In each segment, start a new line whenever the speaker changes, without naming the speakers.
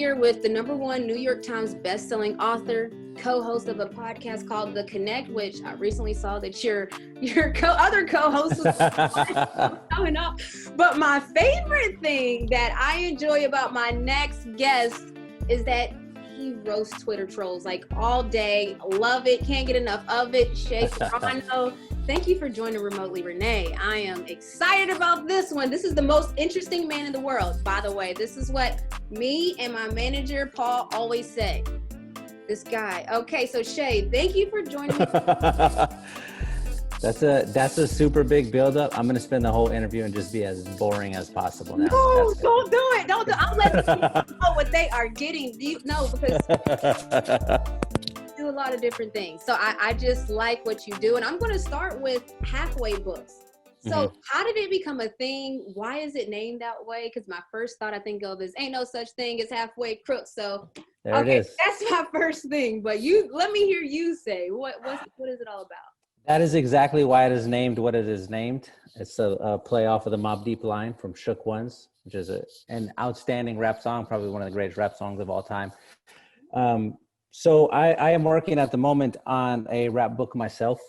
here with the #1 New York Times bestselling author, co-host of a podcast called The Connect, which I recently saw that your other co-host was coming up. But my favorite thing that I enjoy about my next guest is that he roasts Twitter trolls like all day. Love it. Can't get enough of it. Shea Serrano. Thank you for joining remotely, Renee. I am excited about this one. This is the most interesting man in the world, by the way. This is what me and my manager, Paul, always say. This guy. Okay, so Shea, thank you for joining me.
That's a super big buildup. I'm gonna spend the whole interview and just be as boring as possible now.
No, don't do it. Don't do it. I'm letting people know what they are getting. Because do a lot of different things. So I just like what you do. And I'm going to start with halfway books. So how did it become a thing? Why is it named that way? Because my first thought I think of is ain't no such thing as halfway crooks. So
there it is.
That's my first thing. But let me hear you say what is it all about?
That is exactly why it is named what it is named. It's a play off of the Mobb Deep line from Shook Ones, which is an outstanding rap song, probably one of the greatest rap songs of all time. So I am working at the moment on a rap book myself.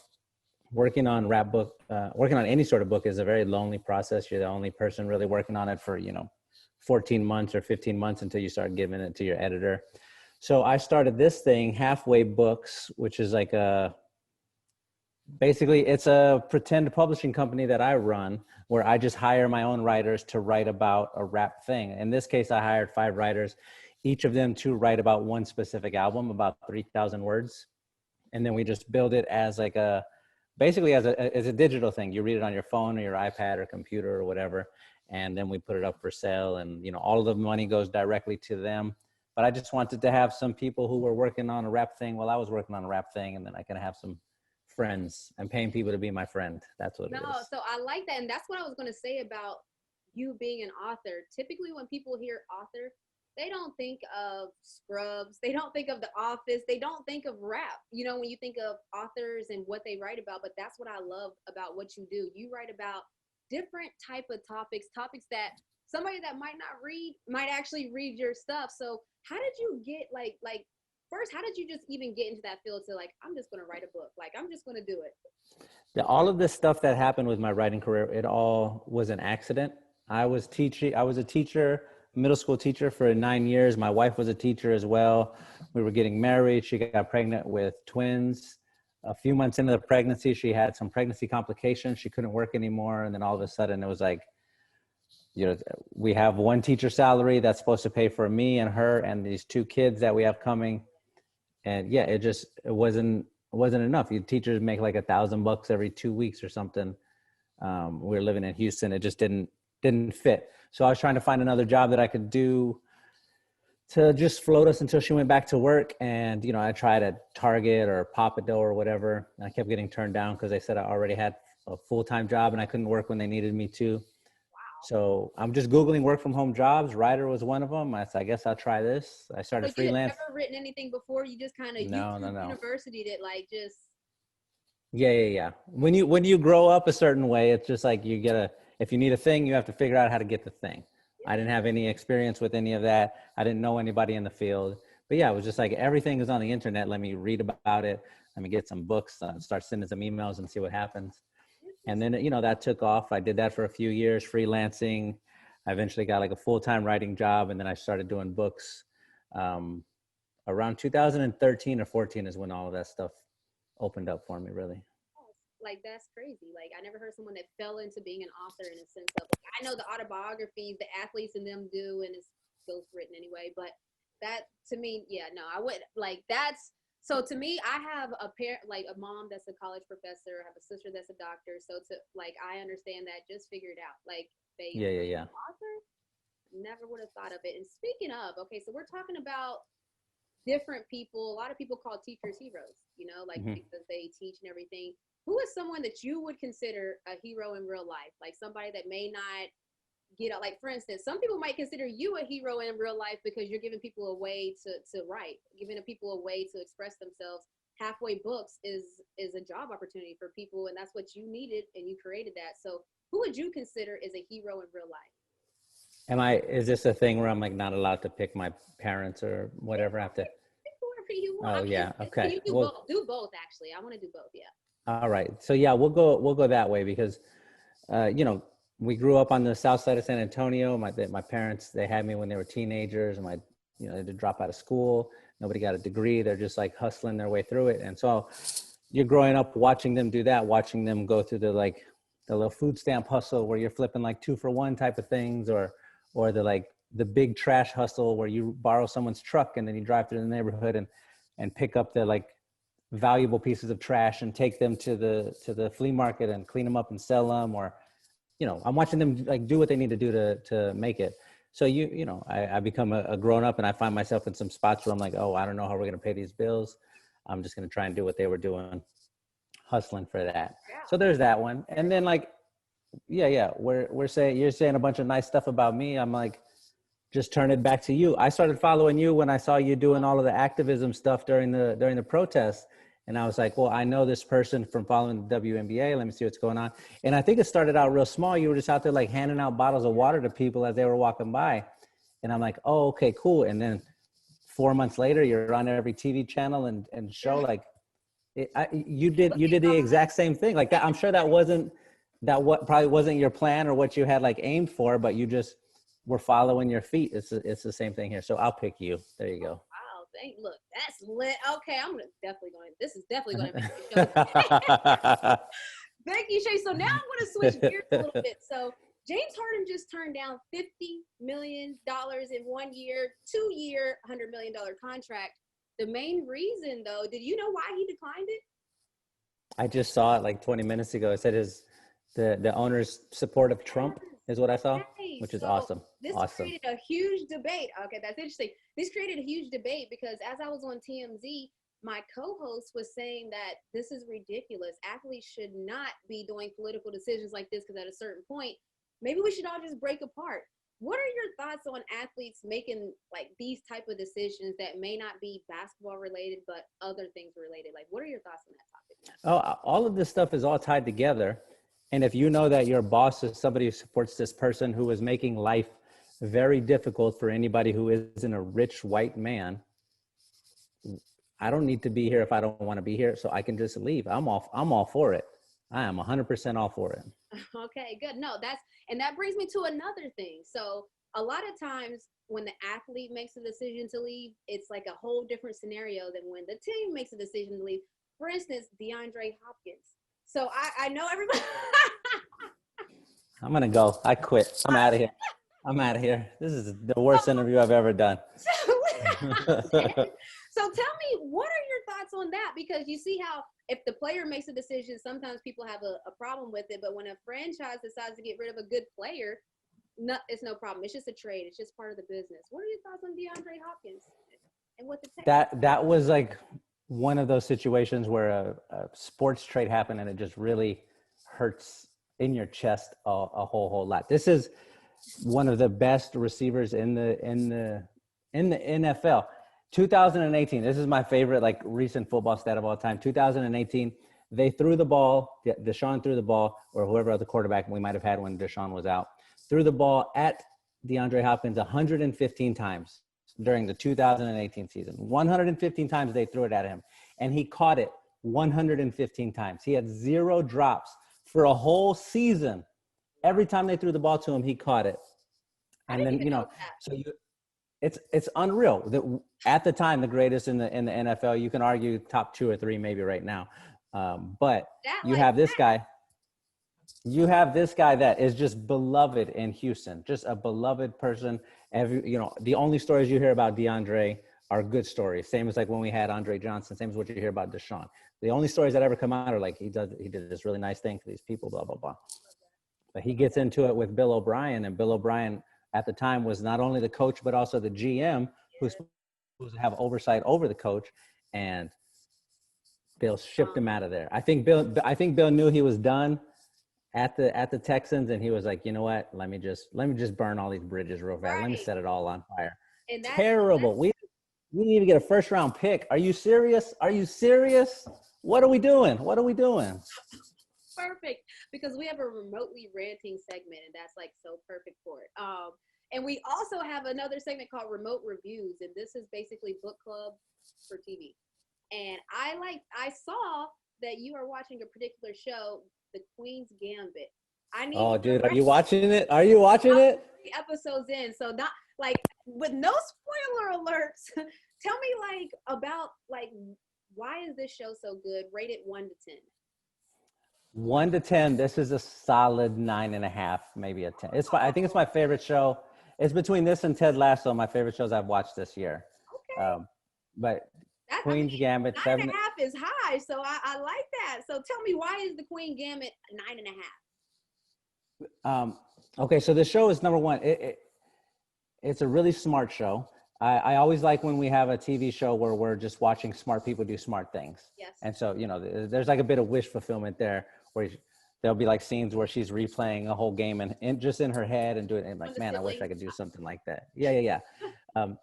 Working on any sort of book is a very lonely process. You're the only person really working on it for, 14 months or 15 months until you start giving it to your editor. So I started this thing, Halfway Books, which is like basically it's a pretend publishing company that I run where I just hire my own writers to write about a rap thing. In this case, I hired 5 writers, each of them to write about one specific album, about 3,000 words. And then we just build it as basically as a digital thing. You read it on your phone or your iPad or computer or whatever. And then we put it up for sale and, all of the money goes directly to them. But I just wanted to have some people who were working on a rap thing while I was working on a rap thing. And then I can have some friends. I'm paying people to be my friend. That's what it is.
No, so I like that. And that's what I was going to say about you being an author. Typically when people hear author, they don't think of Scrubs. They don't think of The Office. They don't think of rap, when you think of authors and what they write about. But that's what I love about what you do. You write about different type of topics that somebody that might not read might actually read your stuff. So how did you get first, how did you just even get into that field to I'm just going to write a book? I'm just going to do it.
All of this stuff that happened with my writing career, it all was an accident. I was a teacher, middle school teacher for 9 years. My wife was a teacher as well. We were getting married. She got pregnant with twins. A few months into the pregnancy, she had some pregnancy complications. She couldn't work anymore. And then all of a sudden it was we have one teacher salary that's supposed to pay for me and her and these 2 kids that we have coming. And yeah, it wasn't enough. Teachers make like $1,000 every 2 weeks or something. We were living in Houston. It just didn't fit. So I was trying to find another job that I could do to just float us until she went back to work. And, I tried at Target or Papa Dough or whatever. And I kept getting turned down because they said I already had a full-time job and I couldn't work when they needed me to. Wow. So I'm just Googling work from home jobs. Writer was one of them. I guess I'll try this. I started freelance.
You never written anything before? You just kind of
no.
University that just.
Yeah. When you grow up a certain way, it's just like if you need a thing, you have to figure out how to get the thing. I didn't have any experience with any of that. I didn't know anybody in the field. But yeah, it was just like everything is on the internet. Let me read about it. Let me get some books, start sending some emails and see what happens. And then, that took off. I did that for a few years, freelancing. I eventually got like a full-time writing job. And then I started doing books. Around 2013 or 14 is when all of that stuff opened up for me, really.
That's crazy. I never heard someone that fell into being an author in a sense of I know the autobiographies the athletes in them do, and it's ghostwritten anyway, but that to me, I would that's so to me, I have a parent, a mom that's a college professor, I have a sister that's a doctor, so I understand that, just figure it out.
Yeah.
Author, never would have thought of it. And speaking of, okay, so we're talking about different people. A lot of people call teachers heroes, because they teach and everything. Who is someone that you would consider a hero in real life? Somebody that may not get out, for instance, some people might consider you a hero in real life because you're giving people a way to write, giving people a way to express themselves. Halfway Books is a job opportunity for people, and that's what you needed, and you created that. So who would you consider is a hero in real life?
Is this a thing where I'm like not allowed to pick my parents or whatever? I have to.
Whoever you want.
Oh
I mean,
yeah. Okay.
you do
Well,
both. Do both actually. I want to do both. Yeah.
all right. So yeah, we'll go that way because, you know, we grew up on the south side of San Antonio. My parents, they had me when they were teenagers, and you know, they had to drop out of school. Nobody got a degree. They're just like hustling their way through it. And so you're growing up watching them do that, watching them go through the little food stamp hustle where you're flipping like 2-for-1 type of things, or the big trash hustle where you borrow someone's truck and then you drive through the neighborhood and pick up the like valuable pieces of trash and take them to the flea market and clean them up and sell them. Or, you know, I'm watching them like do what they need to do to make it. So you know, I become a grown up and I find myself in some spots where I'm like, oh, I don't know how we're going to pay these bills. I'm just going to try and do what they were doing, hustling for that.
Yeah.
So there's that one. And then like, yeah, you're saying a bunch of nice stuff about me. I'm like, just turn it back to you. I started following you when I saw you doing all of the activism stuff during the protests. And I was like, well, I know this person from following the WNBA. Let me see what's going on. And I think it started out real small. You were just out there like handing out bottles of water to people as they were walking by. And I'm like, oh, okay, cool. And then 4 months later, you're on every TV channel and show like you did the exact same thing like that. I'm sure probably wasn't your plan or what you had like aimed for, but you just were following your feet. It's the same thing here. So I'll pick you. There you go.
Look, that's lit. Okay, this is definitely going to make the show. Thank you, Shea. So now I'm going to switch gears a little bit. So James Harden just turned down $50 million in 1 year, 2-year, $100 million contract. The main reason, though, did you know why he declined it?
I just saw it like 20 minutes ago. It said the owner's support of Trump is what I saw, which is awesome.
This created a huge debate. Okay, that's interesting. This created a huge debate because as I was on TMZ, my co-host was saying that this is ridiculous. Athletes should not be doing political decisions like this because at a certain point, maybe we should all just break apart. What are your thoughts on athletes making like these type of decisions that may not be basketball related, but other things related? Like, what are your thoughts on that topic?
Oh, all of this stuff is all tied together. And if you know that your boss is somebody who supports this person who is making life very difficult for anybody who isn't a rich white man, I don't need to be here if I don't want to be here. So I can just leave. I'm all for it. I am 100% all for it.
Okay, good. No, that brings me to another thing. So a lot of times when the athlete makes a decision to leave, it's like a whole different scenario than when the team makes a decision to leave. For instance, DeAndre Hopkins. So I know everybody.
I'm going to go. I quit. I'm out of here. This is the worst interview I've ever done.
So tell me, what are your thoughts on that? Because you see how if the player makes a decision, sometimes people have a problem with it. But when a franchise decides to get rid of a good player, it's no problem. It's just a trade. It's just part of the business. What are your thoughts on DeAndre Hopkins and what the
that was like one of those situations where a sports trade happened and it just really hurts in your chest a whole lot. This is one of the best receivers in the NFL. 2018, this is my favorite like recent football stat of all time. 2018, they threw the ball, Deshaun threw the ball, or whoever other quarterback we might have had when Deshaun was out, threw the ball at DeAndre Hopkins 115 times during the 2018 season. 115 times they threw it at him, and he caught it 115 times. He had 0 drops for a whole season. Every time they threw the ball to him, he caught it. And then, you know, so it's unreal. At the time, the greatest in the NFL. You can argue top 2 or 3 maybe right now. But you have this guy. You have this guy that is just beloved in Houston, just a beloved person. The only stories you hear about DeAndre are good stories. Same as like when we had Andre Johnson. Same as what you hear about Deshaun. The only stories that ever come out are like he did this really nice thing for these people, blah blah blah. But he gets into it with Bill O'Brien, and Bill O'Brien at the time was not only the coach but also the GM who's supposed to have oversight over the coach, and Bill shipped him out of there. I think Bill knew he was done at the Texans, and he was like, you know what? Let me just burn all these bridges real fast. Right. Let me set it all on fire. And terrible. We didn't even get a first round pick. Are you serious? What are we doing?
Perfect, because we have a remotely ranting segment, and that's like so perfect for it. And we also have another segment called Remote Reviews, and this is basically book club for TV. And I saw that you are watching a particular show, The Queen's Gambit. I need.
Oh, dude, are you watching it? Are you watching it?
3 episodes in, so not like with no spoiler alerts. Tell me like about like why is this show so good? Rate it 1 to 10.
1 to 10. This is a solid 9.5, maybe a 10. I think it's my favorite show. It's between this and Ted Lasso, my favorite shows I've watched this year.
Okay.
But Queen's Gambit,
9.5 is high, so I like that. So tell me, why is the Queen Gambit 9.5?
Okay, so the show is number one. It's a really smart show. I always like when we have a TV show where we're just watching smart people do smart things.
Yes.
And so, there's like a bit of wish fulfillment there where there'll be like scenes where she's replaying a whole game and just in her head and doing it. And like, man, I wish I could do something like that. Yeah.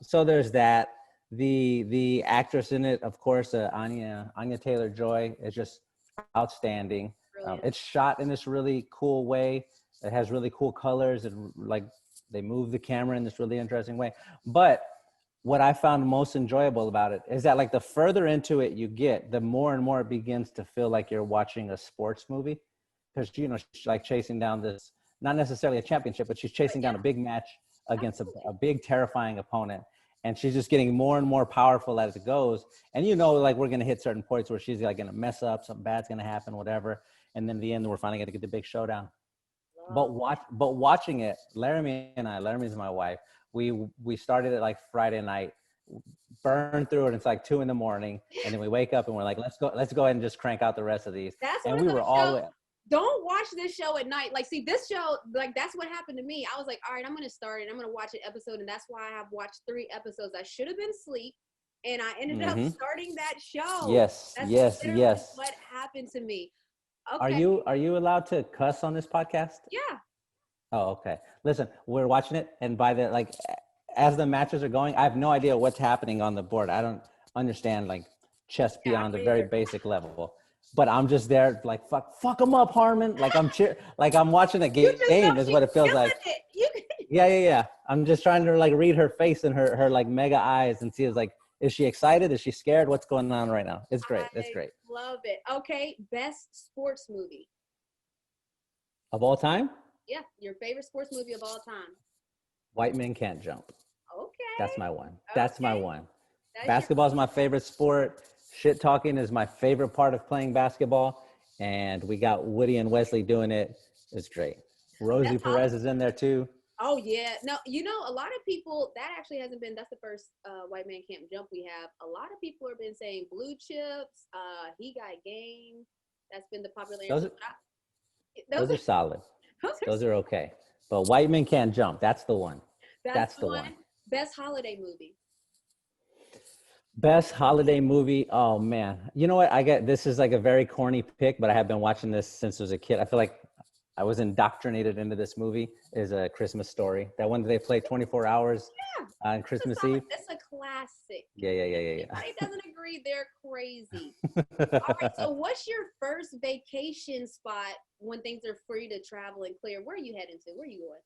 So there's that. The actress in it, of course, Anya Taylor-Joy is just outstanding. It's shot in this really cool way. It has really cool colors and like they move the camera in this really interesting way. But what I found most enjoyable about it is that like the further into it you get, the more and more it begins to feel like you're watching a sports movie. Because, she's like chasing down this, not necessarily a championship, but she's chasing down a big match against a big, terrifying opponent. And she's just getting more and more powerful as it goes. And like we're going to hit certain points where she's like going to mess up, something bad's going to happen, whatever. And then in the end, we're finally going to get the big showdown. But watching it, Laramie's my wife. We started it like Friday night, burned through it. It's like 2 a.m, and then we wake up and we're like, let's go ahead and just crank out the rest of these. And we were all.
Don't watch this show at night. Like, see, this show, like, that's what happened to me. I was like, all right, I'm going to start it. I'm going to watch an episode. And that's why I have watched 3 episodes. I should have been asleep. And I ended up starting that show.
Yes.
What happened to me. Okay.
Are you allowed to cuss on this podcast?
Yeah.
Oh, okay. Listen, we're watching it. And as the matches are going, I have no idea what's happening on the board. I don't understand like chess beyond a very basic level. But I'm just there like, fuck them up, Harmon. Like I'm watching a game is what it feels like. Yeah. I'm just trying to like read her face and her like mega eyes and see is she excited? Is she scared? What's going on right now? It's great. It's great.
Love it. Okay. Best sports movie.
Of all time?
Yeah. Your favorite sports movie of all time.
White Men Can't Jump.
Okay.
That's my one. That's my one. Basketball is my favorite sport. Shit talking is my favorite part of playing basketball. And we got Woody and Wesley doing it. It's great. Rosie Perez is in there too.
Oh, yeah. No, a lot of people, that actually hasn't been, that's the first White Man Can't Jump we have. A lot of people have been saying Blue Chips, He Got Game. That's been the popular answer.
Those are solid. Those are okay. But White Men Can't Jump. That's the one. That's the one.
Best holiday movie.
Best holiday movie. Oh man. You know what? This is like a very corny pick, but I have been watching this since I was a kid. I feel like I was indoctrinated into this movie. Is A Christmas Story. That one they play 24 hours on Christmas Eve.
It's a classic.
Yeah.
If anybody doesn't agree, they're crazy. All right. So what's your first vacation spot when things are free to travel and clear? Where are you heading to? Where are you going?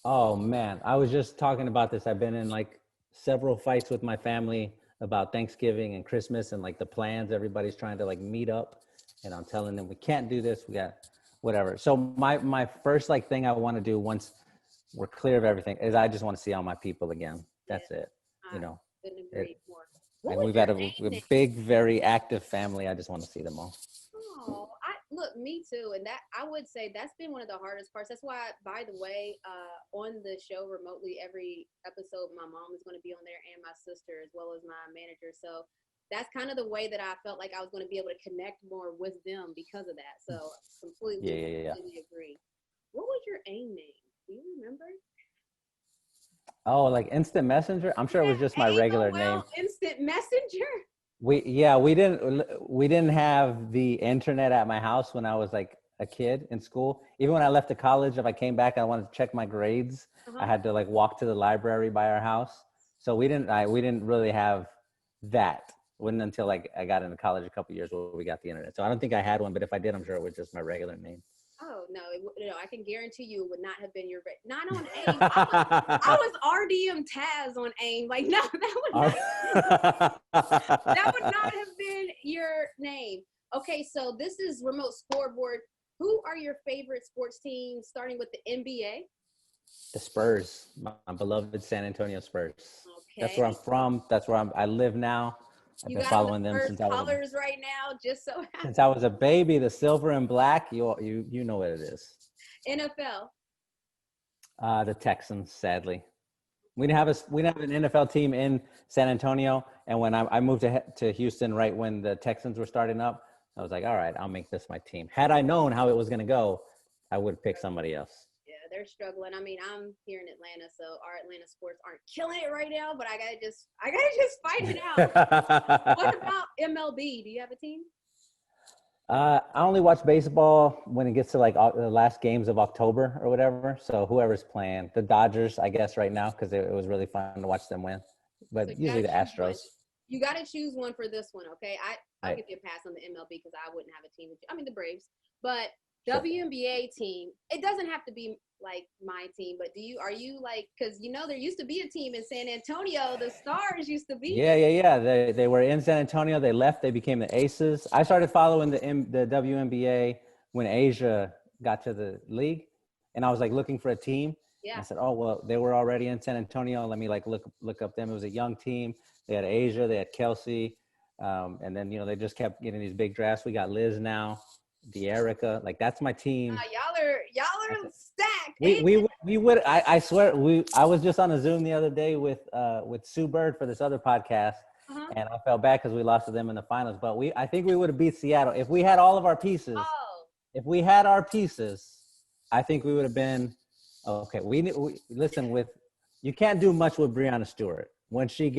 Oh man. I was just talking about this. I've been in like several fights with my family about Thanksgiving and Christmas and like the plans. Everybody's trying to like meet up and I'm telling them we can't do this. We got whatever. So my first like thing I want to do once we're clear of everything is I just want to see all my people again. That's it.
Couldn't agree more.
And we've got a big, very active family. I just want to see them all.
Oh, look, me too. And that I would say that's been one of the hardest parts. That's why, by the way, on the show remotely, every episode, my mom is going to be on there and my sister as well as my manager. So that's kind of the way that I felt like I was going to be able to connect more with them because of that. So completely agree. What was your AIM name? Do you remember?
Oh, like Instant Messenger? I'm sure it was just my regular name.
Instant Messenger?
We didn't have the internet at my house when I was like a kid in school. Even when I left to college, if I came back and I wanted to check my grades, I had to like walk to the library by our house. So we didn't really have that. Wasn't until like I got into college a couple years where we got the internet. So I don't think I had one, but if I did, I'm sure it was just my regular name.
Oh, no, I can guarantee you it would not have been your, not on AIM. I was RDM Taz on AIM. Like, no, that would not have been your name. Okay, so this is Remote Scoreboard. Who are your favorite sports teams, starting with the NBA?
The Spurs, my beloved San Antonio Spurs.
Okay.
That's where I'm from. That's where I live now. I've been following them since I was
colors right now, just so
since I was a baby. The silver and black, you know what it is.
NFL.
The Texans, sadly. We didn't have an NFL team in San Antonio, and when I moved to Houston right when the Texans were starting up, I was like, all right, I'll make this my team. Had I known how it was going to go, I would pick somebody else.
Yeah, they're struggling. I mean, I'm here in Atlanta, so our Atlanta sports aren't killing it right now, but I gotta just fight it out. What about MLB? Do you have a team?
I only watch baseball when it gets to like the last games of October or whatever. So whoever's playing, the Dodgers, I guess right now, because it was really fun to watch them win. But so usually the Astros.
You got to choose one for this one, okay? I'll give you a pass on the MLB because I wouldn't have a team. I mean, the Braves. But sure. WNBA team, it doesn't have to be like my team, but are you like, because there used to be a team in San Antonio, the Stars used to be.
Yeah. They were in San Antonio. They left. They became the Aces. I started following the WNBA when Asia got to the league, and I was like looking for a team. Yeah. I said, oh, well, they were already in San Antonio. Let me like look up them. It was a young team. They had Asia, they had Kelsey. And then, they just kept getting these big drafts. We got Liz now, De'Erica. Like, that's my team.
Y'all are stacked.
We would, I swear, I was just on a Zoom the other day with Sue Bird for this other podcast. Uh-huh. And I felt bad because we lost to them in the finals. But I think we would have beat Seattle. If we had all of our pieces, if we had our pieces, I think we would have been, okay. Listen, you can't do much with Breanna Stewart. When she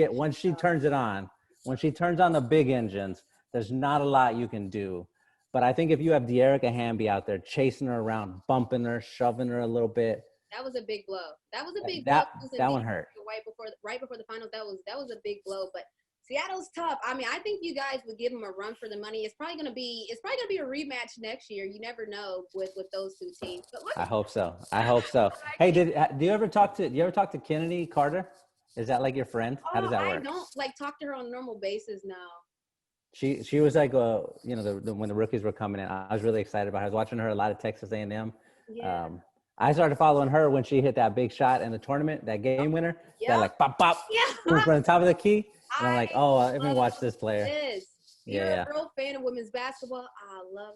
turns it on, when she turns on the big engines, there's not a lot you can do. But I think if you have De'Erica Hamby out there chasing her around, bumping her, shoving her a little bit.
That was a big blow. That
one hurt.
Right before the finals, that was a big blow. But Seattle's tough. I mean, I think you guys would give them a run for the money. It's probably gonna be a rematch next year. You never know with those two teams. But
I hope so. Hey, do you ever talk to Kennedy Carter? Is that like your friend? How does that work?
I don't like talk to her on a normal basis now.
She was like, when the rookies were coming in, I was really excited about her. I was watching her a lot of Texas A&M.
Yeah.
I started following her when she hit that big shot in the tournament, that game winner. Yeah. That like pop, in front of the top of the key. And I'm like, let me watch this player.
You're a real fan of women's basketball. I love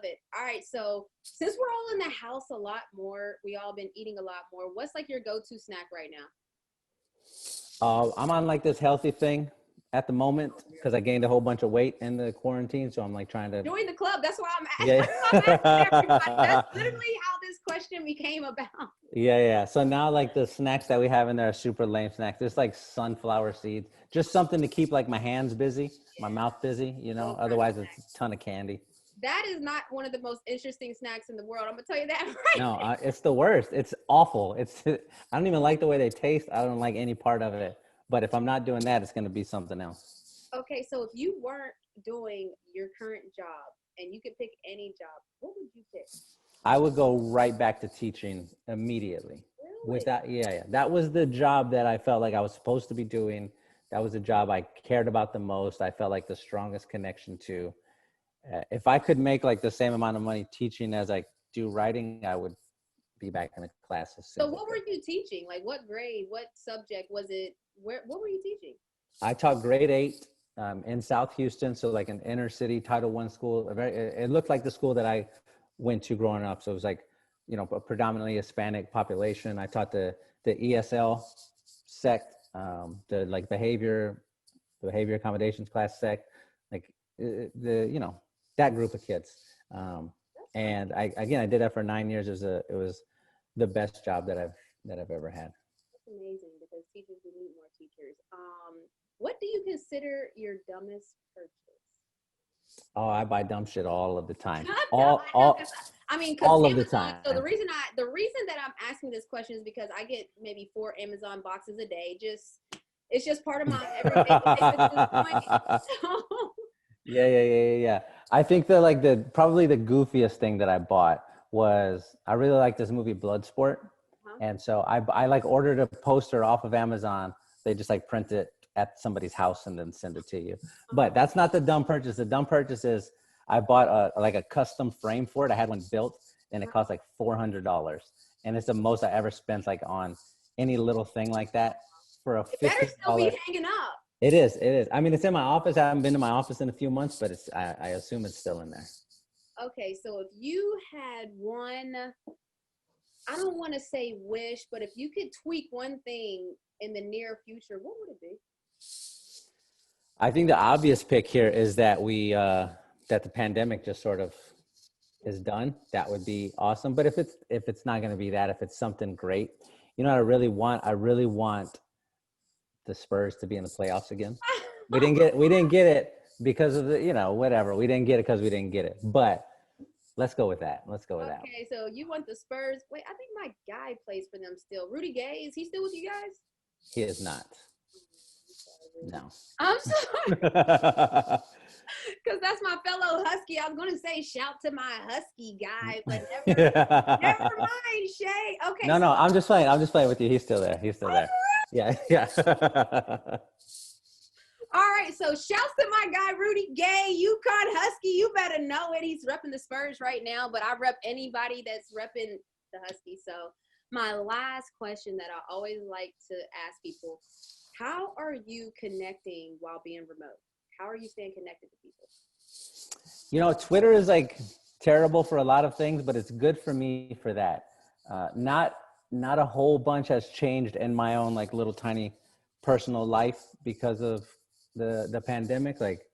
it. All right, so since we're all in the house a lot more, we all been eating a lot more. What's like your go-to snack right now?
I'm on like this healthy thing at the moment because I gained a whole bunch of weight in the quarantine. So I'm like trying to
join the club. That's why I'm asking everybody. That's literally how this question became about.
Yeah. So now like the snacks that we have in there are super lame snacks. There's like sunflower seeds, just something to keep like my hands busy, my mouth busy, otherwise it's a ton of candy.
That is not one of the most interesting snacks in the world. I'm gonna tell you that right
No, it's the worst. It's awful. I don't even like the way they taste. I don't like any part of it. But if I'm not doing that, it's gonna be something else.
Okay, so if you weren't doing your current job and you could pick any job, what would you pick?
I would go right back to teaching immediately.
Really?
With that, yeah. That was the job that I felt like I was supposed to be doing. That was the job I cared about the most. I felt like the strongest connection to. If I could make like the same amount of money teaching as I do writing, I would be back in the classes.
So what were you teaching? Like what grade, what subject was it? What were you teaching?
I taught grade 8 in South Houston. So like an inner city Title I school. It looked like the school that I went to growing up. So it was like, a predominantly Hispanic population. I taught the ESL sect, the like behavior accommodations class sect, like that group of kids. And I did that for 9 years. It was the best job that I've ever had.
That's amazing because teachers, we need more teachers. What do you consider your dumbest purchase?
Oh, I buy dumb shit all of the time.
All of the time. So the reason that I'm asking this question is because I get maybe 4 Amazon boxes a day. It's just part of my everyday life at this point. So.
Yeah. I think probably the goofiest thing that I bought was I really like this movie Bloodsport. And so I like ordered a poster off of Amazon. They just like print it at somebody's house and then send it to you. But that's not the dumb purchase. The dumb purchase is I bought a custom frame for it. I had one built and it cost like $400. And it's the most I ever spent like on any little thing like that for a $50.
It better still be hanging up.
It is. It is. I mean, it's in my office. I haven't been to my office in a few months, but I assume it's still in there.
Okay, so if you had one, I don't want to say wish, but if you could tweak one thing in the near future, what would it be?
I think the obvious pick here is that that the pandemic just sort of is done. That would be awesome. But if it's not going to be that, if it's something great, you know what I really want the Spurs to be in the playoffs again. We didn't get it because of the, whatever. We didn't get it because we didn't get it. But let's go with that. That.
Okay, so you want the Spurs. Wait, I think my guy plays for them still. Rudy Gay, is he still with you guys?
He is not. No.
I'm sorry. Because that's my fellow Husky. I was going to say shout to my Husky guy, but never mind, Shea. Okay.
No, I'm just playing with you. He's still there. There. Yeah.
All right, so shouts to my guy, Rudy Gay, UConn Husky. You better know it. He's repping the Spurs right now, but I rep anybody that's repping the Husky. So my last question that I always like to ask people, how are you connecting while being remote? How are you staying connected to people?
Twitter is like terrible for a lot of things, but it's good for me for that. Not a whole bunch has changed in my own like little tiny personal life because of the pandemic. Like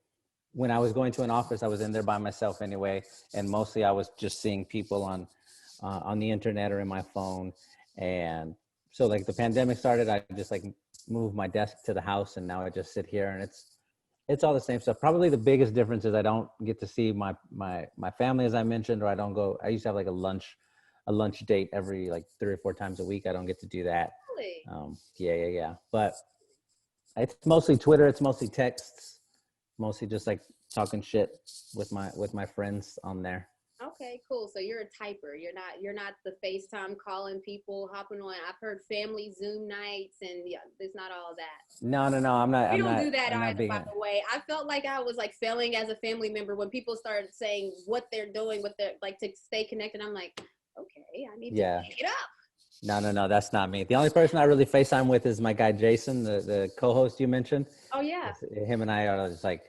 when I was going to an office, I was in there by myself anyway, and mostly I was just seeing people on the internet or in my phone. And so like the pandemic started, I just like moved my desk to the house, and now I just sit here, and it's all the same stuff. Probably the biggest difference is I don't get to see my family, as I mentioned, or I used to have like a lunch date every like 3 or 4 times a week. I don't get to do that.
Really?
Yeah. But it's mostly Twitter. It's mostly texts. Mostly just like talking shit with my friends on there.
Okay, cool. So you're a typer. You're not the FaceTime calling people, hopping on. I've heard family Zoom nights, and yeah, there's not all that.
No. I'm not.
We don't
do
that either, by the way. I felt like I was like failing as a family member when people started saying what they're doing with their like to stay connected. I'm like, okay, I need to pick it up.
No, that's not me. The only person I really FaceTime with is my guy Jason, the co-host you mentioned.
Oh yeah.
Him and I are just like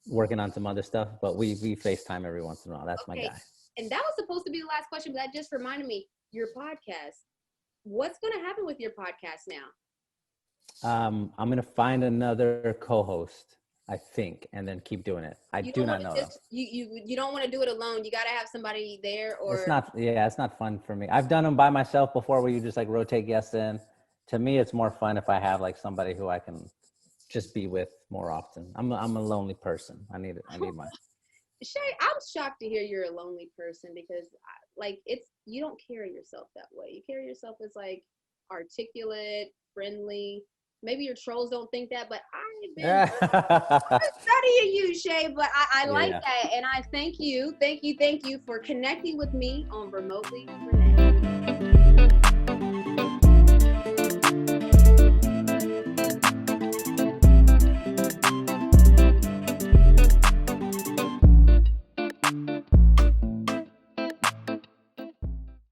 working on some other stuff, but we FaceTime every once in a while. That's my guy.
And that was supposed to be the last question, but that just reminded me, your podcast. What's going to happen with your podcast now?
I'm going to find another co-host, I think, and then keep doing it. I do not know.
You don't want to do it alone. You got to have somebody there, or
it's not fun for me. I've done them by myself before, where you just like rotate guests in. To me, it's more fun if I have like somebody who I can just be with more often. I'm a lonely person. I need my.
Shea, I'm shocked to hear you're a lonely person because you don't carry yourself that way. You carry yourself as like articulate, friendly. Maybe your trolls don't think that, but I've been studying you, Shea, but I like that. And I thank you for connecting with me on Remotely Renee.